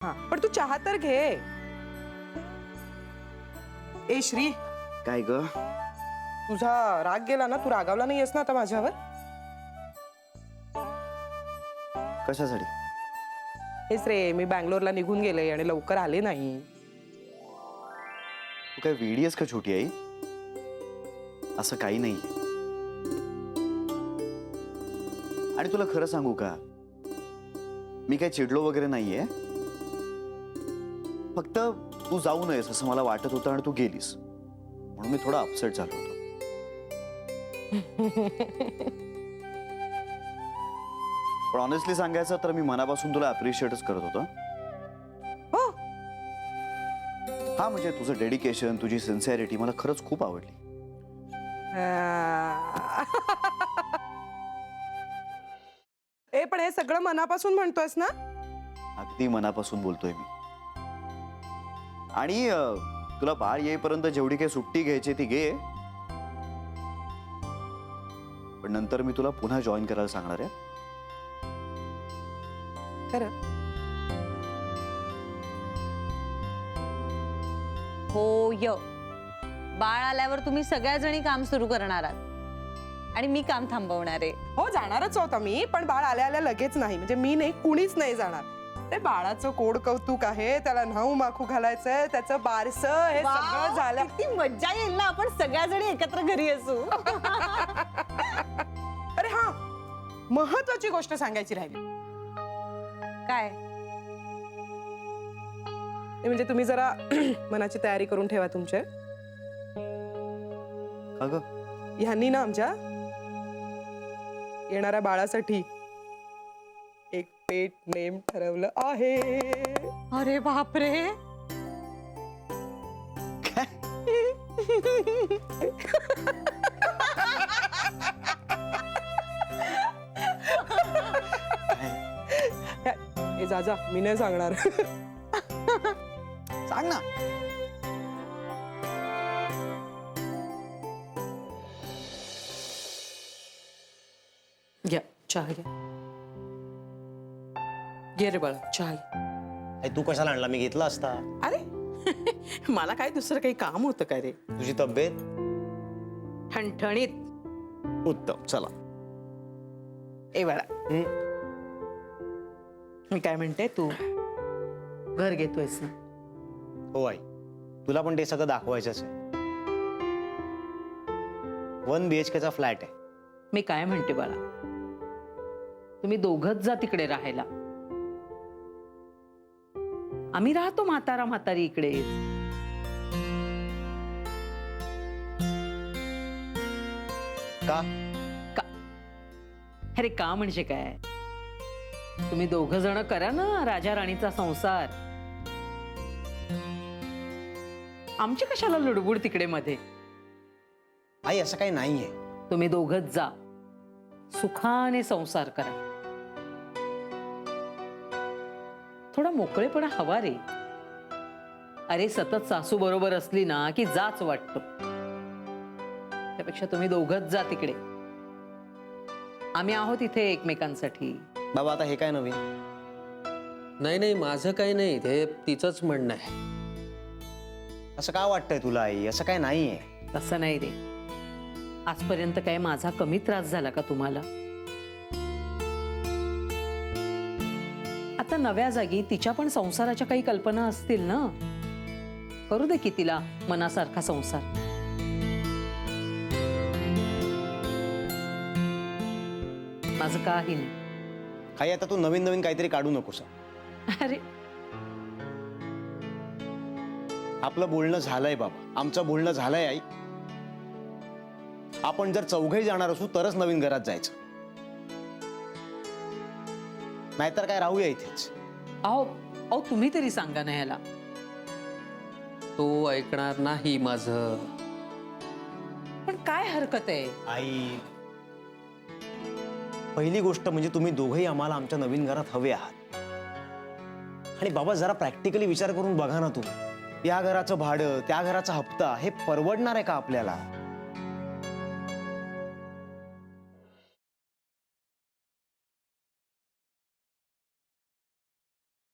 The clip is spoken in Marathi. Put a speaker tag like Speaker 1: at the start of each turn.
Speaker 1: हा पण तू चहा तर घे. ए श्री,
Speaker 2: काय ग?
Speaker 1: तुझा राग गेला ना? तू रागावला नाहीयेस ना आता माझ्यावर?
Speaker 2: कशासाठी?
Speaker 1: हेच रे, मी बँगलोरला निघून गेले आणि लवकर आले नाही.
Speaker 2: तू काय वेडीयस का छोटी आई? असं काही नाही. आणि तुला खरं सांगू का, मी काय चिडलो वगैरे नाहीये. फक्त तू जाऊ नयेस असं मला वाटत होतं आणि तू गेलीस म्हणून मी थोडा अपसेट झालो होतो. पण ऑनेस्टली सांगायचं तर मी मनापासून तुला अप्रिशिएटच करत होतो.
Speaker 1: हो,
Speaker 2: हा म्हणजे तुझं डेडिकेशन, तुझी सिन्सिअरिटी मला खरंच खूप आवडली.
Speaker 1: ए पण हे सगळं मनापासून म्हणतोयस ना?
Speaker 2: अगदी मनापासून बोलतोय मी. आणि तुला बाळ येईपर्यंत जेवढी काही सुट्टी घ्यायची ती घे, पण नंतर मी तुला पुन्हा जॉईन करायला सांगणार आहे.
Speaker 1: खरं?
Speaker 3: हो य बाळ आल्यावर तुम्ही सगळ्या जणी काम सुरू करणार आहात आणि मी काम थांबवणार आहे.
Speaker 1: हो, जाणारच होता मी, पण बाळ आल्या आल्या लगेच नाही. म्हणजे मी नाही, कुणीच नाही जाणार. ते बाळाचं कोड कौतुक आहे, त्याला न्हाऊ माखू घालायचंय, त्याचं बारसं, हे सगळं झालं.
Speaker 3: किती मज्जा येईल ना आपण सगळ्या जणी एकत्र घरी असू.
Speaker 1: अरे हा, महत्वाची गोष्ट सांगायची राहिली.
Speaker 3: काय?
Speaker 1: ते म्हणजे तुम्ही जरा मनाची तयारी करून ठेवा तुमचे.
Speaker 2: अगं
Speaker 1: ह्यांनी ना आमच्या येणाऱ्या बाळासाठी एक पेट नेम ठरवलं आहे.
Speaker 3: अरे बापरे.
Speaker 1: ए जा, मी नाही सांगणार.
Speaker 2: सांग ना.
Speaker 1: घ्या चहा घ्या. घे रे बाळा चहा घे.
Speaker 4: आई तू कशाला आणला? मी घेतला असता.
Speaker 1: अरे मला काय दुसरं काही काम होतं काय रे?
Speaker 4: तुझी तब्येत
Speaker 1: ठणठणीत.
Speaker 4: उत्तम. चला.
Speaker 1: ए बाळा, मी काय म्हणते, तू घर घेतोयस ना?
Speaker 4: हो आई, तुला पण ते सगळं दाखवायचंच आहे. 1 BHK चा फ्लॅट आहे.
Speaker 5: मी काय म्हणते बाळा, तुम्ही दोघच जा तिकडे राहायला. आम्ही राहतो म्हातारा म्हातारी इकडे.
Speaker 4: का?
Speaker 5: का? अरे का म्हणजे काय, तुम्ही दोघ जण करा ना राजा राणीचा संसार. आमची कशाला लुडबुड तिकडे मध्ये.
Speaker 4: आई असं काही नाहीये.
Speaker 5: तुम्ही दोघच जा, सुखाने संसार करा. थोडा मोकळेपणा हवा रे. अरे सतत सासू बरोबर असली ना की जाच वाटतो. त्यापेक्षा तुम्ही दोघच जा तिकडे. आम्ही आहोत इथे एकमेकांसाठी.
Speaker 4: बाबा आता हे काय नवीन?
Speaker 6: नाही माझं काही नाही, ते तिचंच म्हणणं आहे.
Speaker 4: असं का वाटतंय तुला आई? असं काय नाहीये.
Speaker 5: तसं नाही रे. आजपर्यंत काय माझा कमी त्रास झाला का तुम्हाला? आता नव्या जागी तिच्या पण संसाराच्या काही कल्पना असतील ना. करू दे की तिला मनासारखा संसार. माझं काही नाही.
Speaker 4: आई आता तू नवीन नवीन काहीतरी काढू नकोस.
Speaker 5: अरे
Speaker 4: आपलं बोलणं झालंय बाबा, आमचं बोलणं झालंय आई. आपण जर चौघही जाणार असू तरच नवीन घरात जायचं, नाहीतर काय राहूया इथेच.
Speaker 5: अहो अहो तुम्ही तरी सांगा ना याला.
Speaker 6: तो ऐकणार नाही माझं.
Speaker 5: पण काय हरकत आहे?
Speaker 4: आई पहिली गोष्ट म्हणजे तुम्ही दोघंही आम्हाला आमच्या नवीन घरात हवे आहात. आणि बाबा जरा प्रॅक्टिकली विचार करून बघा ना तुम्ही, या घराचं भाडं, त्या घराचा हप्ता हे परवडणार आहे का आपल्याला?